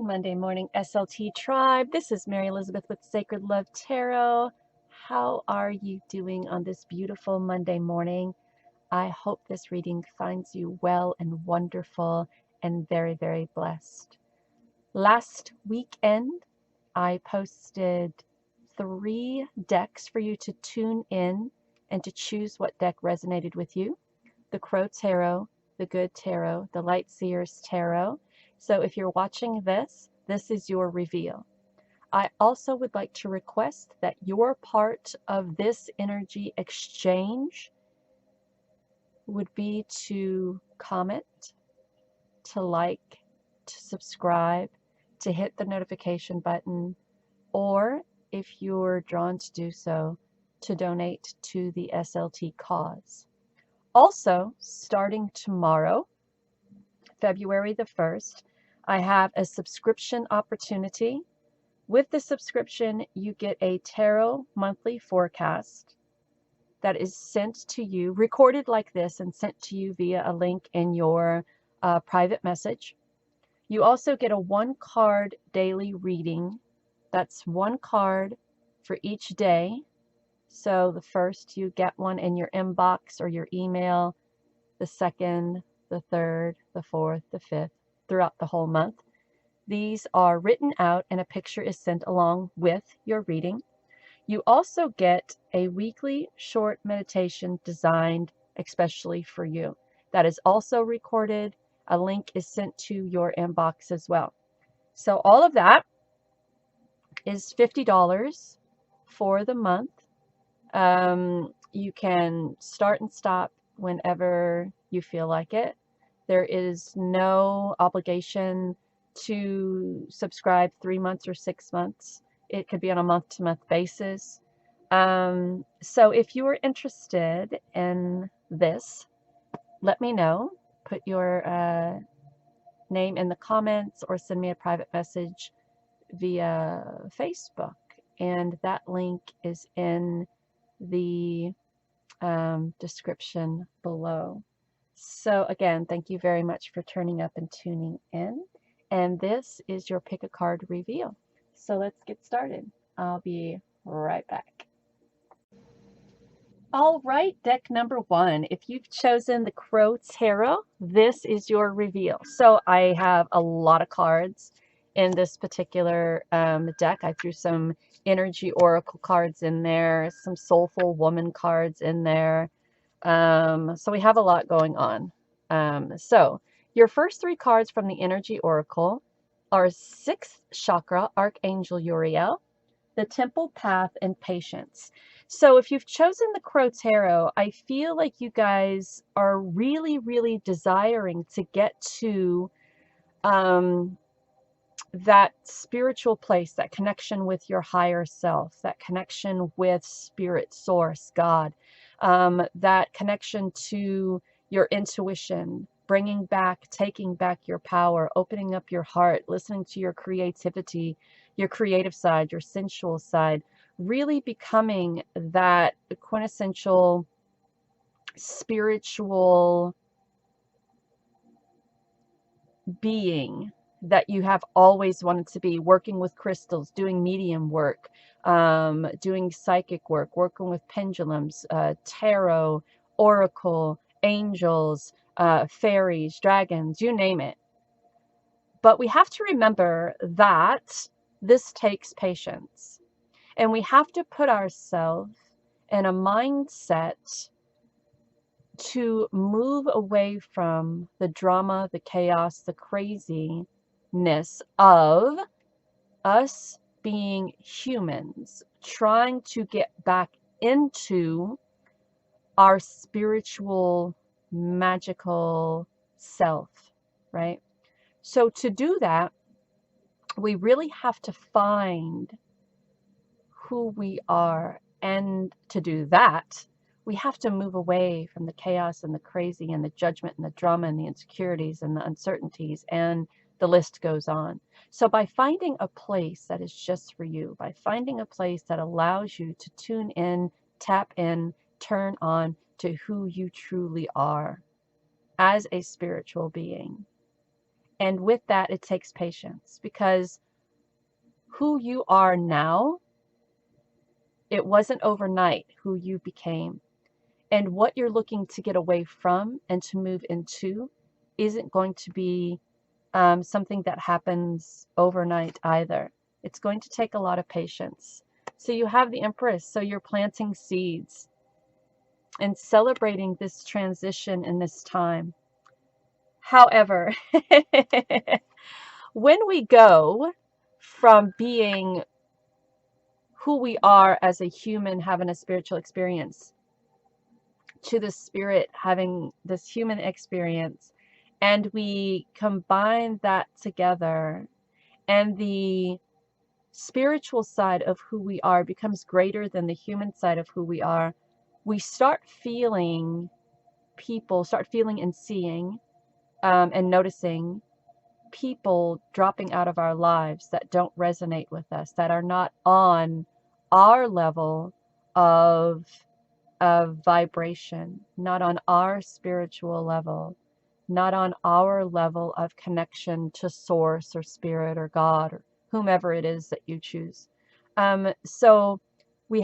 Monday morning SLT tribe. This is Mary Elizabeth with Sacred Love Tarot. How are you doing on this beautiful Monday morning? I hope this reading finds you well and wonderful and very, very blessed. Last weekend, I posted 3 decks for you to tune in and to choose what deck resonated with you. The Crow Tarot, the Good Tarot, the Light Seers Tarot. So if you're watching this, this is your reveal. I also would like to request that your part of this energy exchange would be to comment, to like, to subscribe, to hit the notification button, or if you're drawn to do so, to donate to the SLT cause. Also, starting tomorrow, February the 1st, I have a subscription opportunity. With the subscription, you get a tarot monthly forecast that is sent to you, recorded like this, and sent to you via a link in your private message. You also get a 1-card daily reading. That's 1 card for each day. So the first, you get one in your inbox or your email. The second, the third, the fourth, the fifth, throughout the whole month. These are written out and a picture is sent along with your reading. You also get a weekly short meditation designed especially for you. That is also recorded. A link is sent to your inbox as well. So all of that is $50 for the month. You can start and stop whenever you feel like it. There is no obligation to subscribe 3 months or 6 months. It could be on a month-to-month basis. So if you are interested in this, let me know. Put your name in the comments or send me a private message via Facebook. And that link is in the description below. So again, thank you very much for turning up and tuning in. And this is your pick a card reveal. So let's get started. I'll be right back. All right, deck number 1. If you've chosen the Crow Tarot, this is your reveal. So I have a lot of cards in this particular deck. I threw some energy oracle cards in there, some soulful woman cards in there. So we have a lot going on. So your first 3 cards from the energy oracle are 6th chakra, Archangel Uriel, the Temple Path, and Patience. So if you've chosen the Crow Tarot, I feel like you guys are really, really desiring to get to that spiritual place, that connection with your higher self, that connection with Spirit, Source, God, that connection to your intuition, bringing back, taking back your power, opening up your heart, listening to your creativity, your creative side, your sensual side, really becoming that quintessential spiritual being that you have always wanted to be, working with crystals, doing medium work, doing psychic work, working with pendulums, tarot, oracle, angels, fairies, dragons, you name it. But we have to remember that this takes patience. And we have to put ourselves in a mindset to move away from the drama, the chaos, the craziness of us being humans, trying to get back into our spiritual, magical self, right? So to do that, we really have to find who we are. And to do that, we have to move away from the chaos and the crazy and the judgment and the drama and the insecurities and the uncertainties, and the list goes on. So by finding a place that is just for you, by finding a place that allows you to tune in, tap in, turn on to who you truly are as a spiritual being, And with that, it takes patience, because who you are now, it wasn't overnight who you became. And what you're looking to get away from and to move into isn't going to be something that happens overnight either. It's going to take a lot of patience. So you have the Empress, so you're planting seeds and celebrating this transition in this time. However, when we go from being who we are as a human having a spiritual experience to the spirit having this human experience, and we combine that together, and the spiritual side of who we are becomes greater than the human side of who we are, we start feeling and seeing and noticing people dropping out of our lives that don't resonate with us, that are not on our level of vibration, not on our spiritual level, not on our level of connection to source or spirit or God or whomever it is that you choose. So we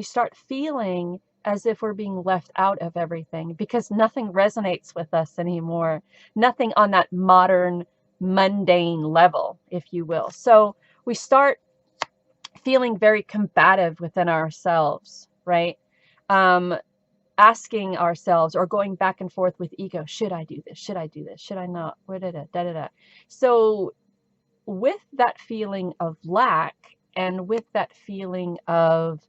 start feeling as if we're being left out of everything, because nothing resonates with us anymore. Nothing on that modern, mundane level, if you will. So we start feeling very combative within ourselves, right? Asking ourselves, or going back and forth with ego, should I do this? Should I do this? Should I not? So with that feeling of lack, and with that feeling of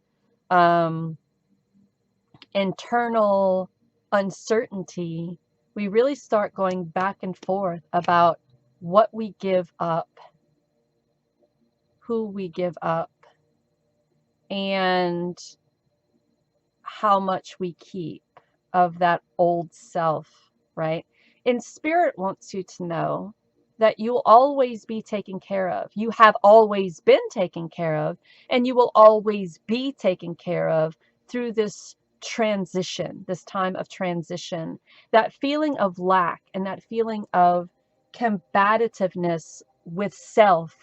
internal uncertainty, we really start going back and forth about what we give up, who we give up, and how much we keep of that old self, right? And Spirit wants you to know that you'll always be taken care of. You have always been taken care of, and you will always be taken care of through this transition, this time of transition. That feeling of lack and that feeling of combativeness with self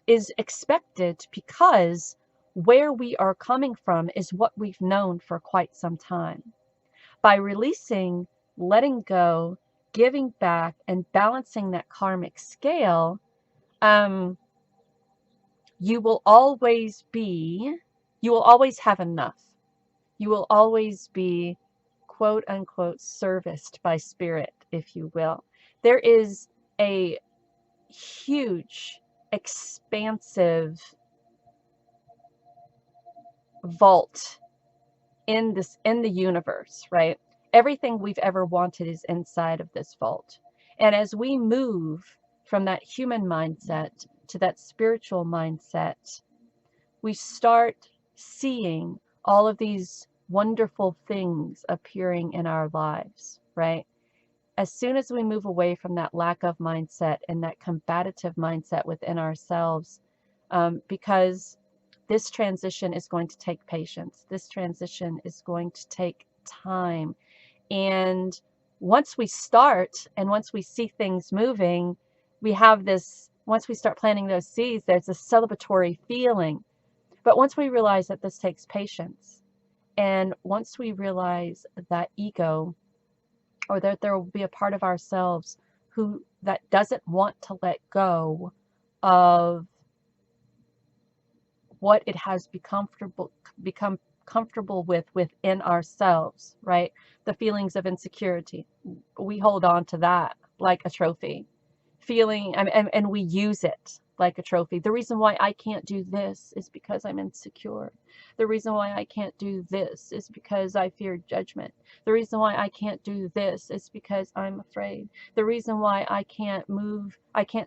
is expected, because where we are coming from is what we've known for quite some time. By releasing, letting go, giving back, and balancing that karmic scale, you will always have enough. You will always be, quote unquote, serviced by spirit, if you will. There is a huge, expansive vault in the universe, right? Everything we've ever wanted is inside of this vault. And as we move from that human mindset to that spiritual mindset, we start seeing all of these wonderful things appearing in our lives, right? As soon as we move away from that lack of mindset and that combative mindset within ourselves, because this transition is going to take patience. This transition is going to take time. And once we start, and once we see things moving, once we start planting those seeds, there's a celebratory feeling. But once we realize that this takes patience, and once we realize that ego, or that there will be a part of ourselves that doesn't want to let go of what it has become comfortable with within ourselves, right? The feelings of insecurity, we hold on to that like a trophy. And we use it like a trophy. The reason why I can't do this is because I'm insecure. The reason why I can't do this is because I fear judgment. The reason why I can't do this is because I'm afraid. The reason why I can't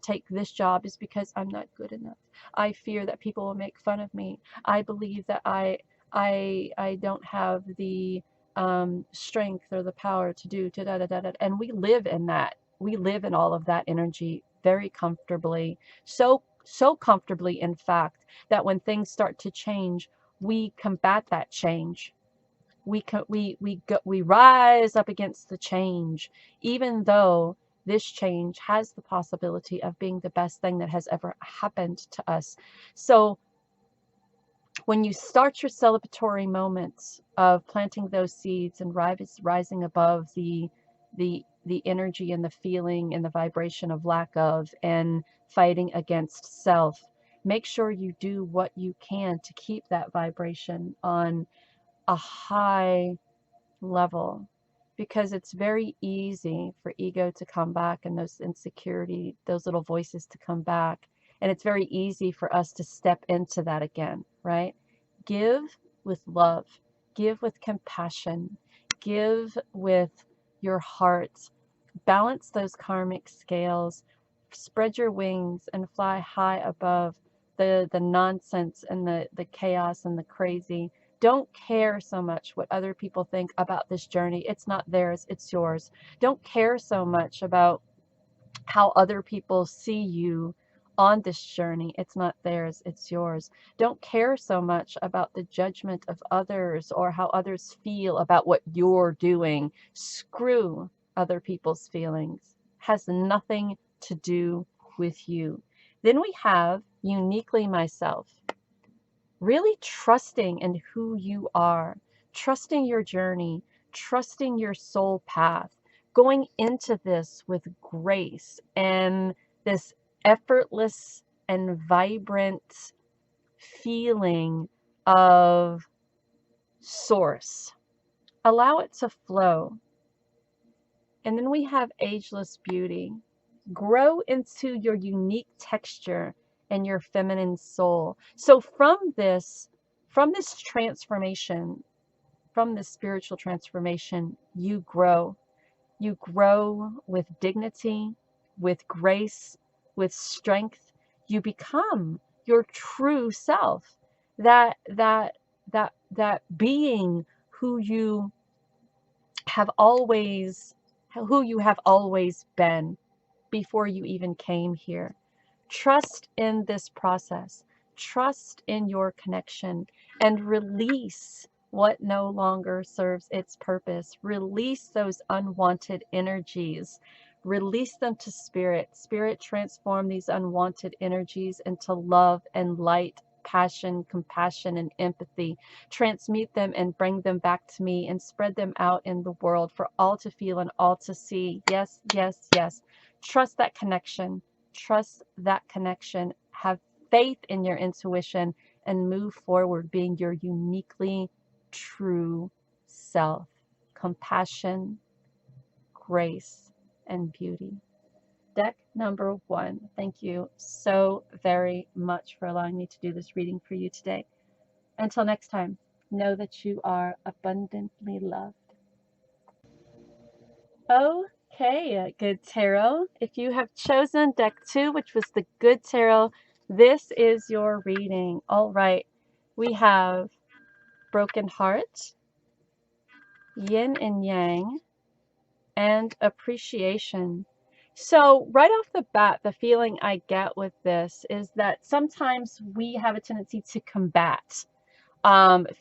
take this job is because I'm not good enough. I fear that people will make fun of me. I believe that I don't have the strength or the power to do da da da da. And we live in that. We live in all of that energy very comfortably, so comfortably, in fact, that when things start to change, we combat that change. We rise up against the change, even though this change has the possibility of being the best thing that has ever happened to us. So when you start your celebratory moments of planting those seeds and rising above the energy and the feeling and the vibration of lack of and fighting against self, make sure you do what you can to keep that vibration on a high level, because it's very easy for ego to come back and those insecurity, those little voices to come back. And it's very easy for us to step into that again, right? Give with love, give with compassion, give with your heart. Balance those karmic scales, spread your wings and fly high above the nonsense and the chaos and the crazy. Don't care so much what other people think about this journey. It's not theirs, it's yours. Don't care so much about how other people see you on this journey. It's not theirs, it's yours. Don't care so much about the judgment of others or how others feel about what you're doing. Screw other people's feelings. Has nothing to do with you. Then we have uniquely myself. Really trusting in who you are, trusting your journey, trusting your soul path, going into this with grace and this effortless and vibrant feeling of source. Allow it to flow. And then we have ageless beauty. Grow into your unique texture and your feminine soul. So from this transformation, from this spiritual transformation, you grow. You grow with dignity, with grace, with strength. You become your true self. That being who you have always been before you even came here. Trust in this process. Trust in your connection and release what no longer serves its purpose. Release those unwanted energies. Release them to spirit. Spirit, transform these unwanted energies into love and light, passion, compassion, and empathy. Transmute them and bring them back to me and spread them out in the world for all to feel and all to see. Yes, yes, yes. Trust that connection. Trust that connection. Have faith in your intuition and move forward being your uniquely true self. Compassion, grace, and beauty. Deck number 1. Thank you so very much for allowing me to do this reading for you today. Until next time, know that you are abundantly loved. Okay, good tarot. If you have chosen deck 2, which was the good tarot, this is your reading. All right, we have broken heart, yin and yang, and appreciation. So right off the bat, the feeling I get with this is that sometimes we have a tendency to combat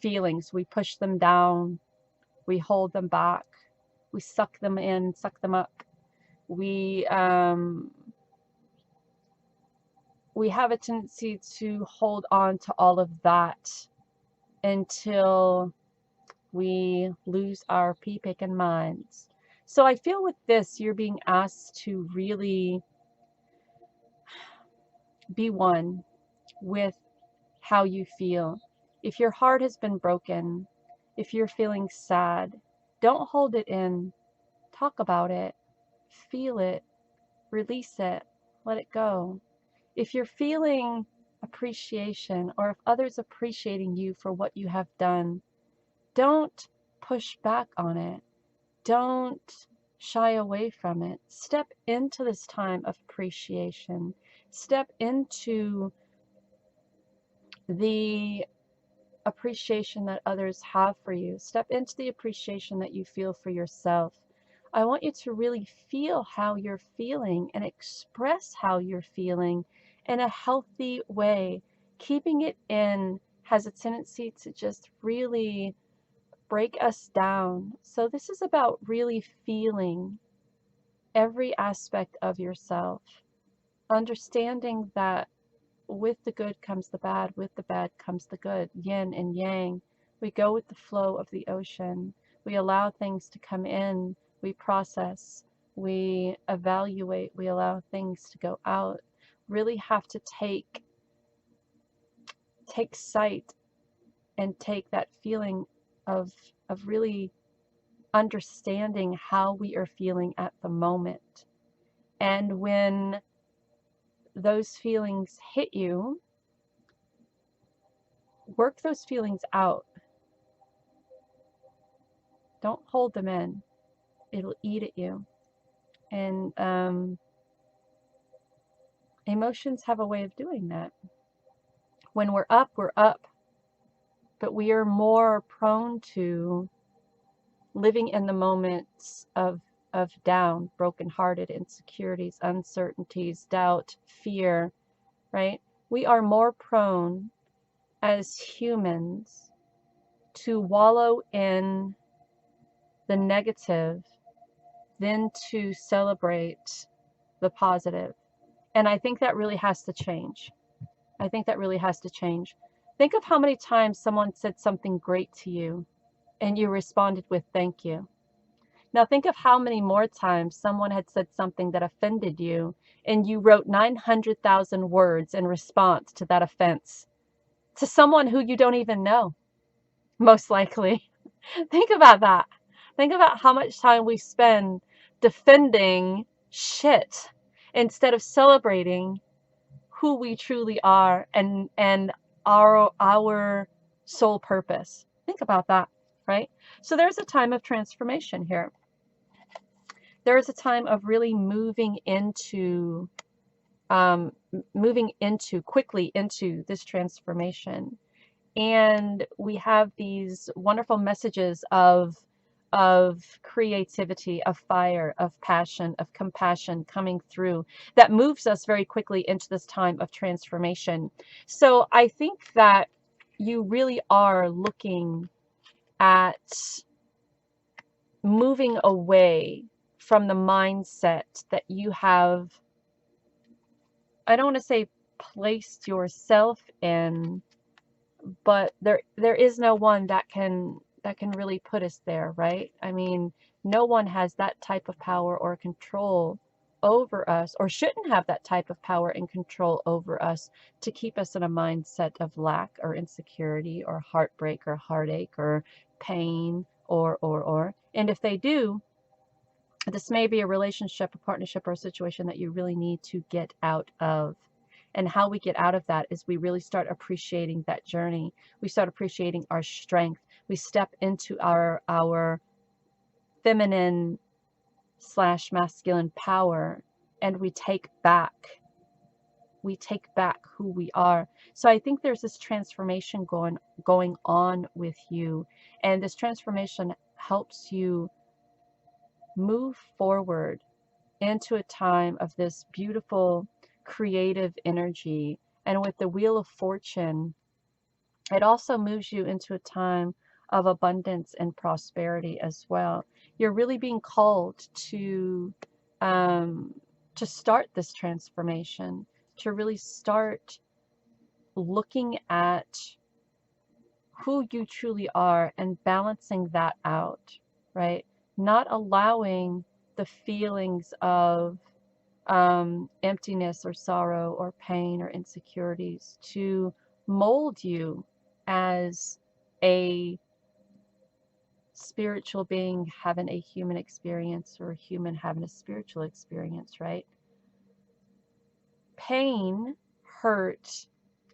feelings. We push them down, we hold them back, we suck them in, suck them up. We have a tendency to hold on to all of that until we lose our pea-picking minds. So I feel with this, you're being asked to really be one with how you feel. If your heart has been broken, if you're feeling sad, don't hold it in. Talk about it. Feel it. Release it. Let it go. If you're feeling appreciation, or if others appreciating you for what you have done, don't push back on it. Don't shy away from it. Step into this time of appreciation. Step into the appreciation that others have for you. Step into the appreciation that you feel for yourself. I want you to really feel how you're feeling and express how you're feeling in a healthy way. Keeping it in has a tendency to just really break us down. So this is about really feeling every aspect of yourself, understanding that with the good comes the bad, with the bad comes the good, yin and yang. We go with the flow of the ocean. We allow things to come in, we process, we evaluate, we allow things to go out. Really have to take sight and take that feeling of really understanding how we are feeling at the moment. And when those feelings hit you, work those feelings out. Don't hold them in. It'll eat at you. And emotions have a way of doing that. When we're up, but we are more prone to living in the moments of down, brokenhearted, insecurities, uncertainties, doubt, fear, right? We are more prone as humans to wallow in the negative than to celebrate the positive. And I think that really has to change. I think that really has to change. Think of how many times someone said something great to you and you responded with thank you. Now think of how many more times someone had said something that offended you and you wrote 900,000 words in response to that offense to someone who you don't even know, most likely. Think about that. Think about how much time we spend defending shit instead of celebrating who we truly are and our sole purpose. Think about that, right? So there's a time of transformation here. There is a time of really moving quickly into this transformation. And we have these wonderful messages of creativity, of fire, of passion, of compassion coming through that moves us very quickly into this time of transformation. So I think that you really are looking at moving away from the mindset that you have, I don't want to say placed yourself in, but there is no one that can really put us there, right? I mean, no one has that type of power or control over us, or shouldn't have that type of power and control over us to keep us in a mindset of lack or insecurity or heartbreak or heartache or pain or. And if they do, this may be a relationship, a partnership, or a situation that you really need to get out of. And how we get out of that is we really start appreciating that journey. We start appreciating our strength. We step into our feminine / masculine power, and we take back who we are. So I think there's this transformation going on with you, and this transformation helps you move forward into a time of this beautiful creative energy. And with the Wheel of Fortune, it also moves you into a time of abundance and prosperity as well. You're really being called to start this transformation, to really start looking at who you truly are and balancing that out, right? Not allowing the feelings of emptiness or sorrow or pain or insecurities to mold you as a spiritual being having a human experience or a human having a spiritual experience, right? Pain, hurt,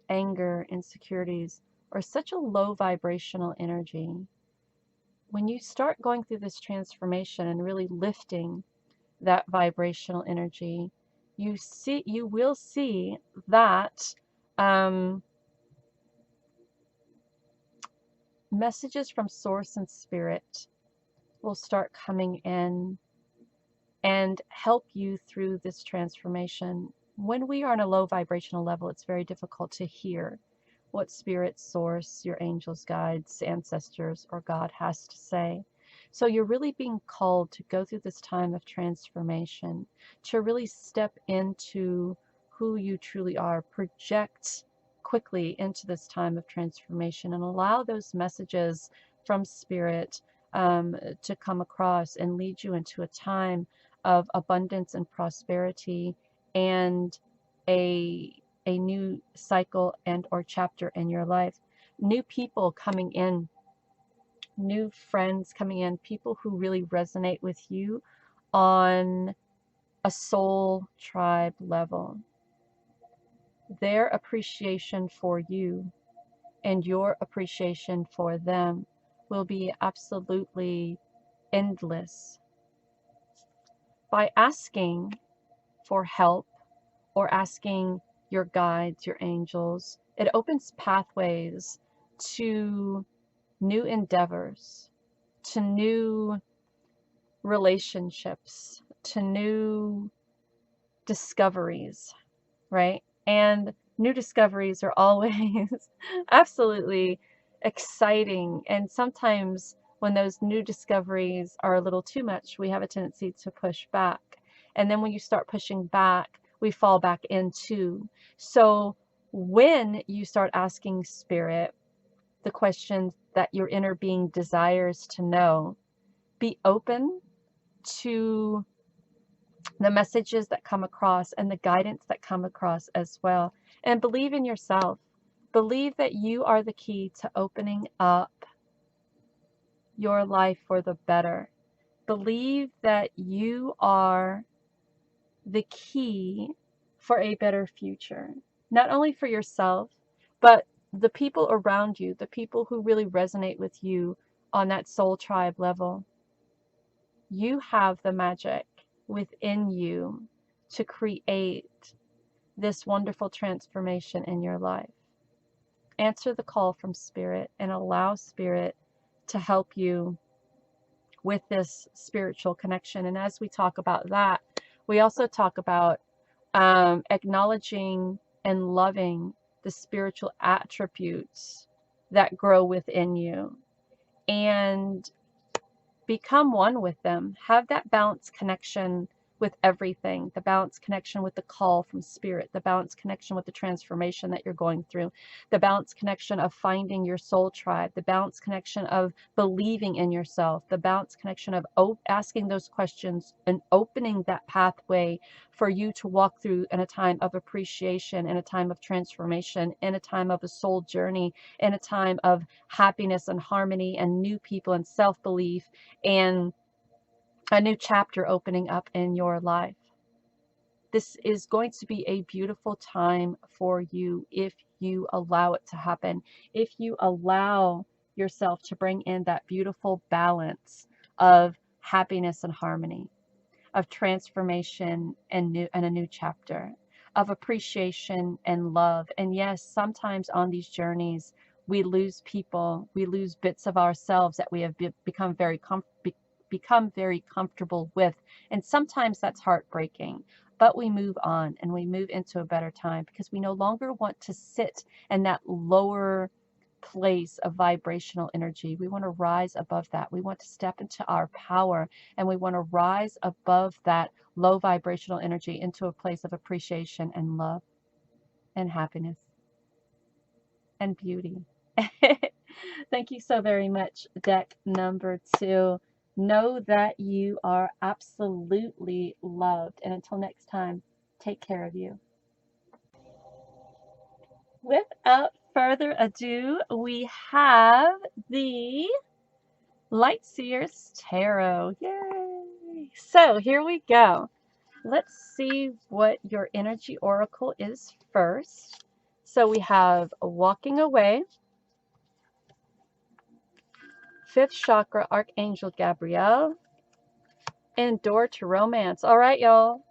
anger, insecurities are such a low vibrational energy. When you start going through this transformation and really lifting that vibrational energy, you will see that messages from source and spirit will start coming in and help you through this transformation. When we are on a low vibrational level, it's very difficult to hear what spirit, source, your angels, guides, ancestors, or God has to say. So you're really being called to go through this time of transformation, to really step into who you truly are, project quickly into this time of transformation, and allow those messages from Spirit to come across and lead you into a time of abundance and prosperity, and a new cycle and or chapter in your life. New people coming in, new friends coming in, people who really resonate with you on a soul tribe level. Their appreciation for you and your appreciation for them will be absolutely endless. By asking for help or asking your guides, your angels, it opens pathways to new endeavors, to new relationships, to new discoveries, right? And new discoveries are always absolutely exciting. And sometimes when those new discoveries are a little too much, we have a tendency to push back. And then when you start pushing back, we fall back into. So when you start asking Spirit the questions that your inner being desires to know, be open to the messages that come across and the guidance that come across as well. And believe in yourself. Believe that you are the key to opening up your life for the better. Believe that you are the key for a better future, not only for yourself, but the people around you, the people who really resonate with you on that soul tribe level. You have the magic within you to create this wonderful transformation in your life. Answer the call from Spirit and allow Spirit to help you with this spiritual connection. And as we talk about that, we also talk about acknowledging and loving the spiritual attributes that grow within you, and become one with them. Have that balanced connection with everything, the balanced connection with the call from Spirit, the balanced connection with the transformation that you're going through, the balanced connection of finding your soul tribe, the balanced connection of believing in yourself, the balanced connection of asking those questions and opening that pathway for you to walk through in a time of appreciation, in a time of transformation, in a time of a soul journey, in a time of happiness and harmony and new people and self-belief and a new chapter opening up in your life. This is going to be a beautiful time for you if you allow it to happen. If you allow yourself to bring in that beautiful balance of happiness and harmony, of transformation and a new chapter, of appreciation and love. And yes, sometimes on these journeys, we lose people, we lose bits of ourselves that we have become very comfortable with. And sometimes that's heartbreaking. But we move on and we move into a better time because we no longer want to sit in that lower place of vibrational energy. We want to rise above that. We want to step into our power, and we want to rise above that low vibrational energy into a place of appreciation and love and happiness and beauty. Thank you so very much, deck number 2. Know that you are absolutely loved. And until next time, take care of you. Without further ado, we have the Lightseers Tarot. Yay! So here we go. Let's see what your energy oracle is first. So we have Walking Away, 5th chakra, Archangel Gabriel, and Door to Romance. All right, y'all.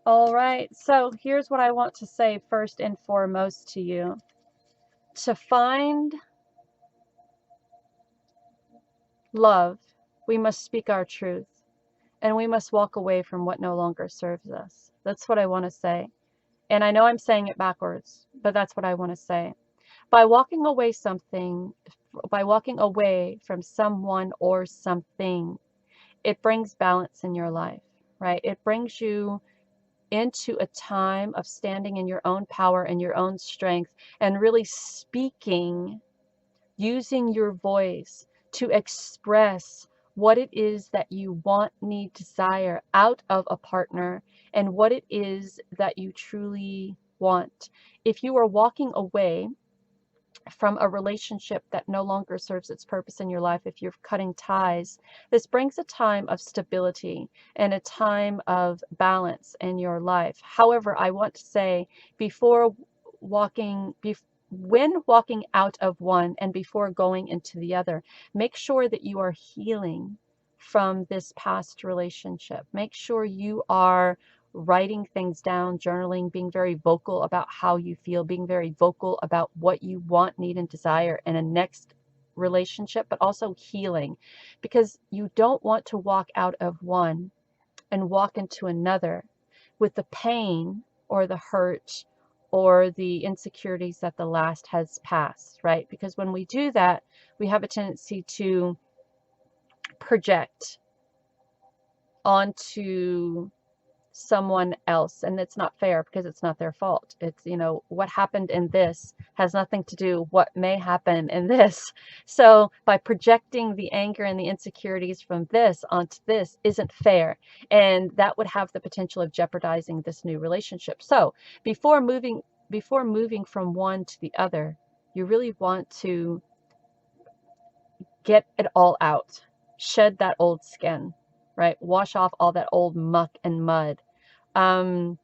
All right. So here's what I want to say first and foremost to you. To find love, we must speak our truth, and we must walk away from what no longer serves us. That's what I want to say. And I know I'm saying it backwards, but that's what I want to say. By walking away by walking away from someone or something, it brings balance in your life, right? It brings you into a time of standing in your own power and your own strength and really speaking, using your voice to express what it is that you want, need, desire out of a partner and what it is that you truly want. If you are walking away from a relationship that no longer serves its purpose in your life, if you're cutting ties, this brings a time of stability and a time of balance in your life. However, I want to say before walking, when walking out of one and before going into the other, make sure that you are healing from this past relationship. Make sure you are writing things down, journaling, being very vocal about how you feel, being very vocal about what you want, need, and desire in a next relationship, but also healing, because you don't want to walk out of one and walk into another with the pain or the hurt or the insecurities that the last has passed, right? Because when we do that, we have a tendency to project onto someone else, and it's not fair because it's not their fault. It's, you know, what happened in this has nothing to do what may happen in this. So by projecting the anger and the insecurities from this onto this isn't fair, and that would have the potential of jeopardizing this new relationship. So before moving from one to the other, you really want to get it all out, shed that old skin, right? Wash off all that old muck and mud. And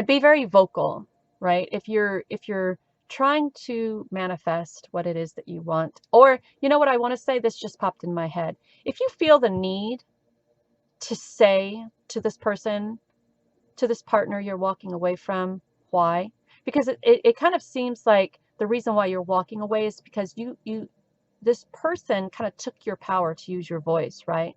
be very vocal, right? If you're trying to manifest what it is that you want, or you know what I want to say, this just popped in my head. If you feel the need to say to this person, to this partner you're walking away from, why? Because it kind of seems like the reason why you're walking away is because this person kind of took your power, to use your voice, right?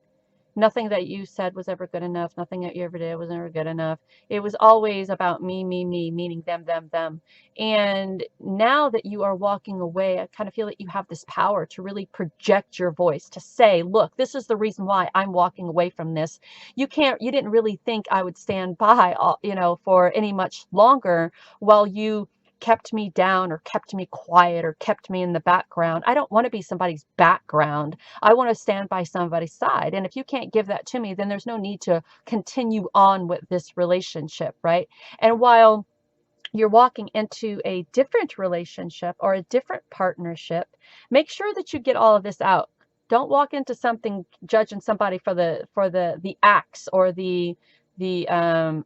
Nothing that you said was ever good enough. Nothing that you ever did was ever good enough. It was always about me, meaning them, them, them. And now that you are walking away, I kind of feel that you have this power to really project your voice, to say, look, this is the reason why I'm walking away from this. You didn't really think I would stand by, you know, for any much longer while you kept me down or kept me quiet or kept me in the background. I don't want to be somebody's background. I want to stand by somebody's side. And if you can't give that to me, then there's no need to continue on with this relationship, right? And while you're walking into a different relationship or a different partnership, make sure that you get all of this out. Don't walk into something judging somebody for the acts or the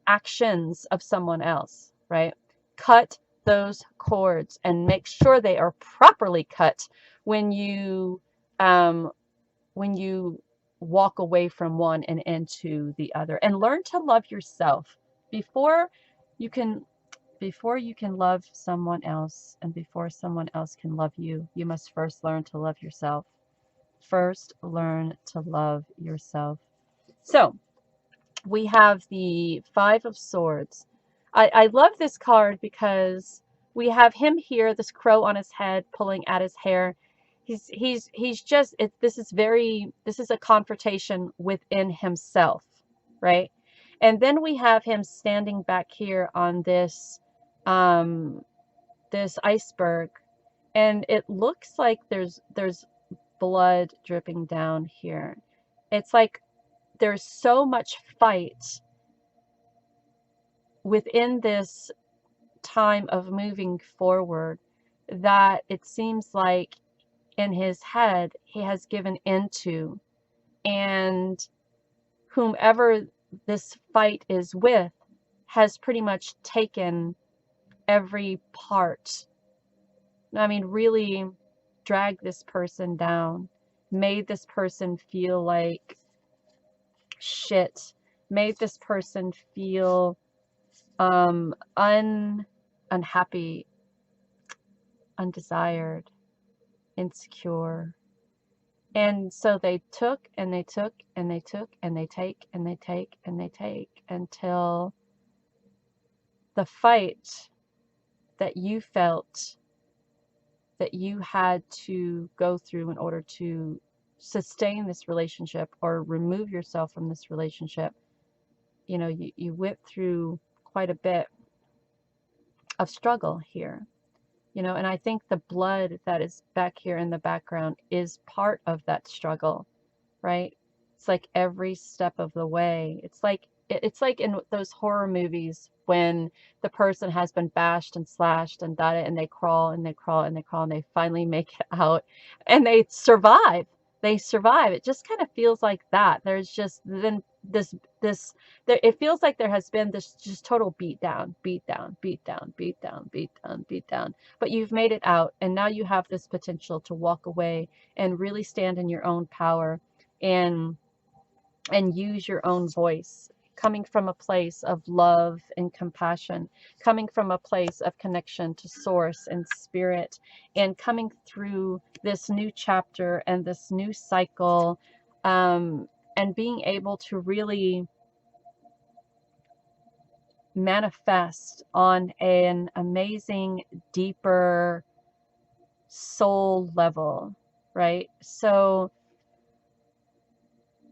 actions of someone else, right? Cut those cords and make sure they are properly cut when you walk away from one and into the other. And learn to love yourself before you can love someone else, and before someone else can love you. You must first learn to love yourself. First, learn to love yourself. So we have the Five of Swords. I love this card because we have him here, this crow on his head, pulling at his hair. He's just, this is a confrontation within himself, right? And then we have him standing back here on this this iceberg, and it looks like there's blood dripping down here. It's like there's so much fight within this time of moving forward that it seems like in his head he has given into, and whomever this fight is with has pretty much taken every part. I mean, really drag this person down, made this person feel like shit, made this person feel unhappy, undesired, insecure. And so they took and they took and they took and they take and they take and they take until the fight that you felt that you had to go through in order to sustain this relationship or remove yourself from this relationship. You know, you went through quite a bit of struggle here, you know, and I think the blood that is back here in the background is part of that struggle, right? It's like every step of the way. It's like in those horror movies when the person has been bashed and slashed and done it, and they crawl and they crawl and they crawl and they finally make it out and they survive. They survive. It just kind of feels like that. There's just then this there, it feels like there has been this just total beat down, beat down, beat down, beat down, beat down, beat down. But you've made it out, and now you have this potential to walk away and really stand in your own power and use your own voice, coming from a place of love and compassion, coming from a place of connection to source and spirit, and coming through this new chapter and this new cycle, and being able to really manifest on an amazing, deeper soul level, right? So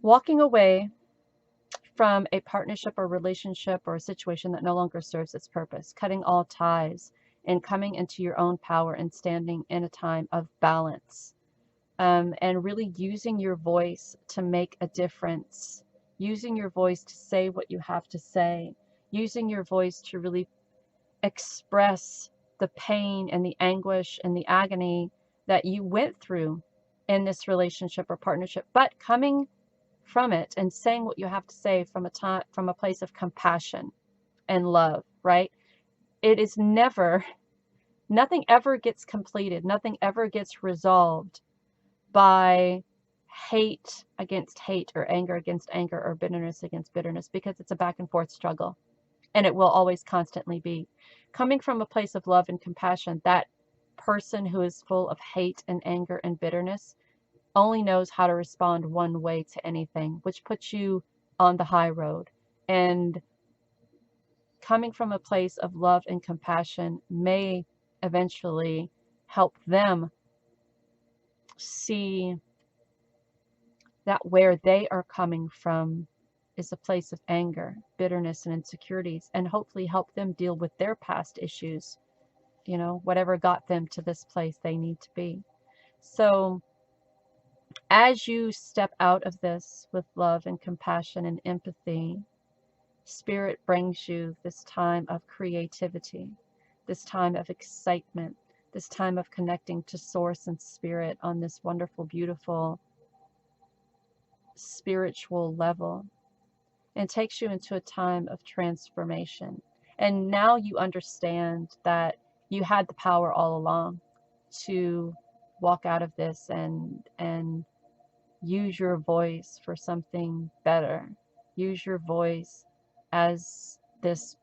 walking away from a partnership or relationship or a situation that no longer serves its purpose, cutting all ties and coming into your own power and standing in a time of balance, and really using your voice to make a difference, using your voice to say what you have to say, using your voice to really express the pain and the anguish and the agony that you went through in this relationship or partnership, but coming from it and saying what you have to say from a place of compassion and love, right? It is never, nothing ever gets completed, nothing ever gets resolved by hate against hate or anger against anger or bitterness against bitterness, because it's a back and forth struggle, and it will always constantly be. Coming from a place of love and compassion, that person who is full of hate and anger and bitterness only knows how to respond one way to anything, which puts you on the high road. And coming from a place of love and compassion may eventually help them see that where they are coming from is a place of anger, bitterness, and insecurities, and hopefully help them deal with their past issues, you know, whatever got them to this place they need to be. So as you step out of this with love and compassion and empathy, Spirit brings you this time of creativity, this time of excitement, this time of connecting to Source and Spirit on this wonderful, beautiful, spiritual level, and takes you into a time of transformation. And now you understand that you had the power all along to walk out of this and use your voice for something better. Use your voice as this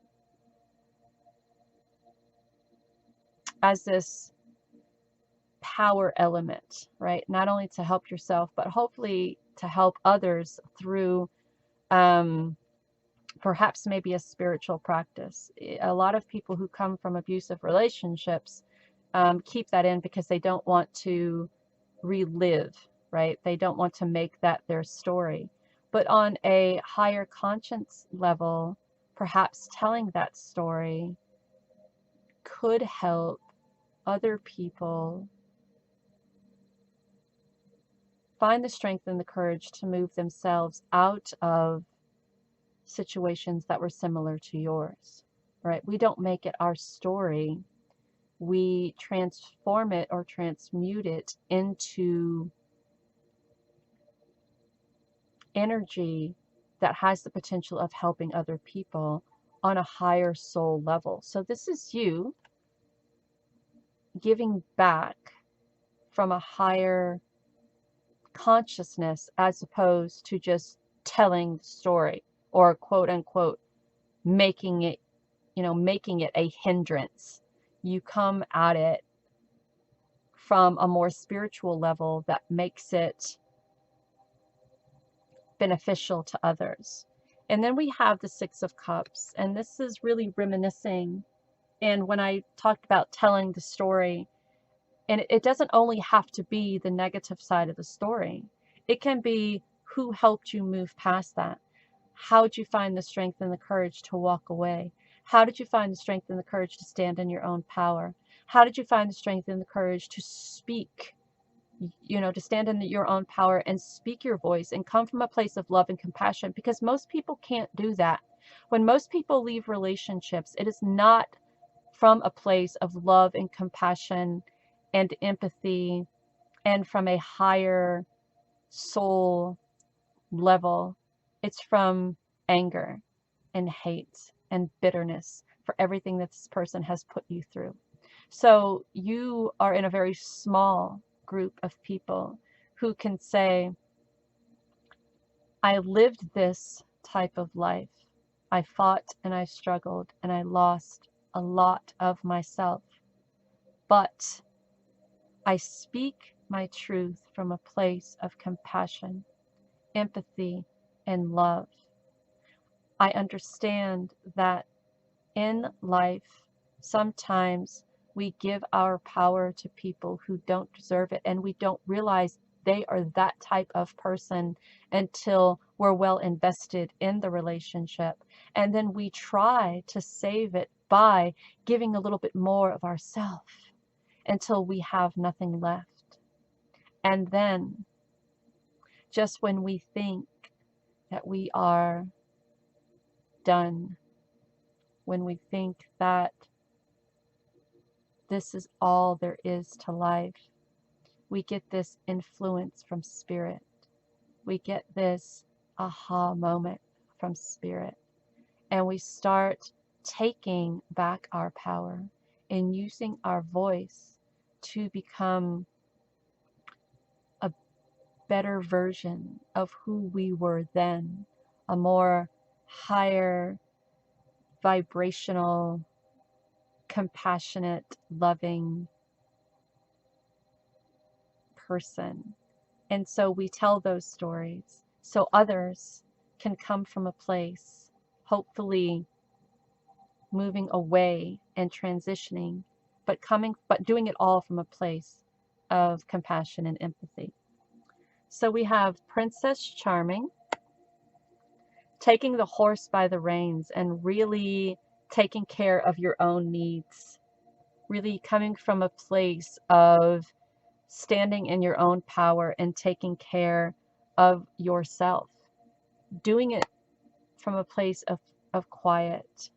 power element, right? Not only to help yourself, but hopefully to help others through perhaps maybe a spiritual practice. A lot of people who come from abusive relationships keep that in because they don't want to relive, right? They don't want to make that their story. But on a higher conscience level, perhaps telling that story could help other people find the strength and the courage to move themselves out of situations that were similar to yours, right? We don't make it our story. We transform it or transmute it into energy that has the potential of helping other people on a higher soul level. So this is you giving back from a higher consciousness as opposed to just telling the story or quote unquote making it, making it a hindrance. You come at it from a more spiritual level that makes it beneficial to others. And then we have the Six of Cups, and this is really reminiscing. And when I talked about telling the story, And it doesn't only have to be the negative side of the story. It can be who helped you move past that. How did you find the strength and the courage to walk away? How did you find the strength and the courage to stand in your own power? How did you find the strength and the courage to speak, to stand in your own power and speak your voice and come from a place of love and compassion? Because most people can't do that. When most people leave relationships, it is not from a place of love and compassion and empathy and from a higher soul level. It's from anger and hate and bitterness for everything that this person has put you through. So you are in a very small group of people who can say, I lived this type of life. I fought and I struggled and I lost a lot of myself. But I speak my truth from a place of compassion, empathy, and love. I understand that in life, sometimes we give our power to people who don't deserve it, and we don't realize they are that type of person until we're well invested in the relationship. And then we try to save it by giving a little bit more of ourselves until we have nothing left. And then, just when we think that we are done, when we think that this is all there is to life, we get this influence from spirit. We get this aha moment from spirit. And we start taking back our power and using our voice to become a better version of who we were then, a more higher vibrational, compassionate, loving person. And so we tell those stories so others can come from a place, hopefully moving away and transitioning, but doing it all from a place of compassion and empathy. So we have Princess Charming taking the horse by the reins and really taking care of your own needs, really coming from a place of standing in your own power and taking care of yourself, doing it from a place of quiet.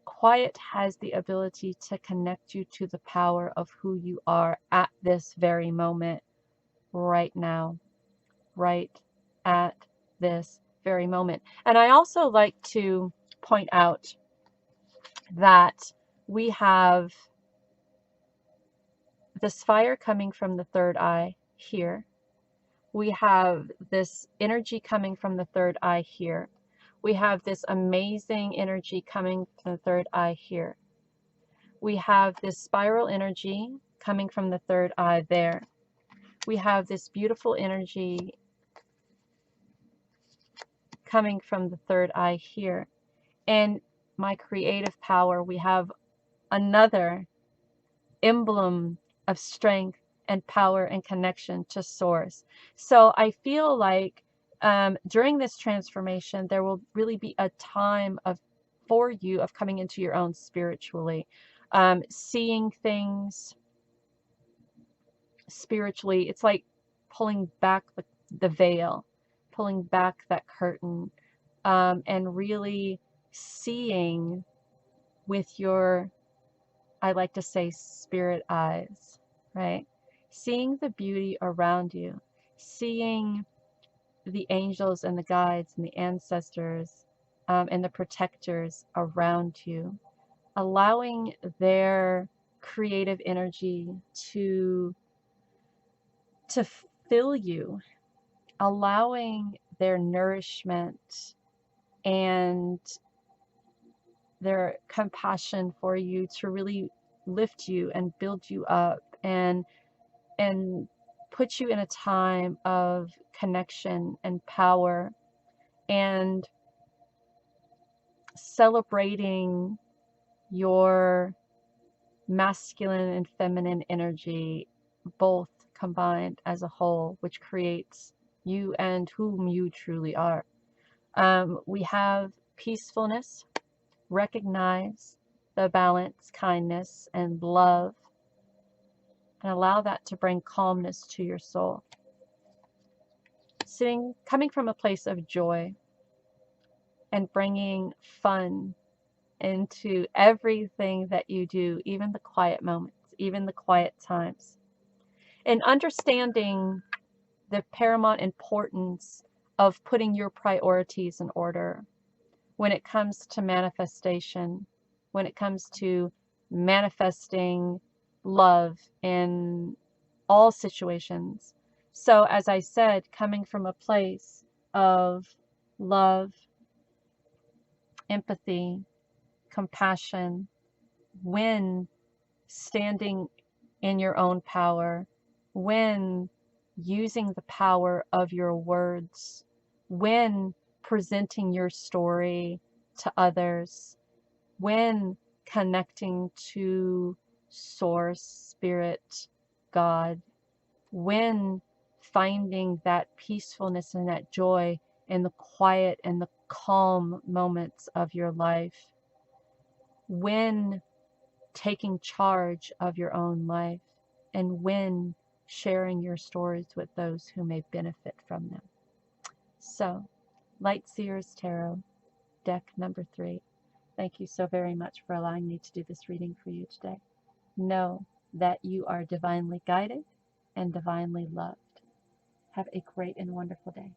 Quiet has the ability to connect you to the power of who you are at this very moment, right now, right at this very moment. And I also like to point out that we have this fire coming from the third eye here. We have this energy coming from the third eye here. We have this amazing energy coming from the third eye here. We have this spiral energy coming from the third eye there. We have this beautiful energy coming from the third eye here. And my creative power, we have another emblem of strength and power and connection to source. So I feel like during this transformation, there will really be a time for you of coming into your own spiritually, seeing things spiritually. It's like pulling back the veil, pulling back that curtain, and really seeing with your, I like to say, spirit eyes, right? Seeing the beauty around you, seeing the angels and the guides and the ancestors and the protectors around you, allowing their creative energy to fill you, allowing their nourishment and their compassion for you to really lift you and build you up and put you in a time of connection and power and celebrating your masculine and feminine energy both combined as a whole, which creates you and whom you truly are. We have peacefulness. Recognize the balance, kindness, and love, and allow that to bring calmness to your soul. Coming from a place of joy and bringing fun into everything that you do, even the quiet moments, even the quiet times. And understanding the paramount importance of putting your priorities in order when it comes to manifestation, when it comes to manifesting love in all situations. So, as I said, coming from a place of love, empathy, compassion, when standing in your own power, when using the power of your words, when presenting your story to others, when connecting to Source, Spirit, God, when finding that peacefulness and that joy in the quiet and the calm moments of your life, when taking charge of your own life, and when sharing your stories with those who may benefit from them. So, Light Seers Tarot, deck number 3. Thank you so very much for allowing me to do this reading for you today. Know that you are divinely guided and divinely loved. Have a great and wonderful day.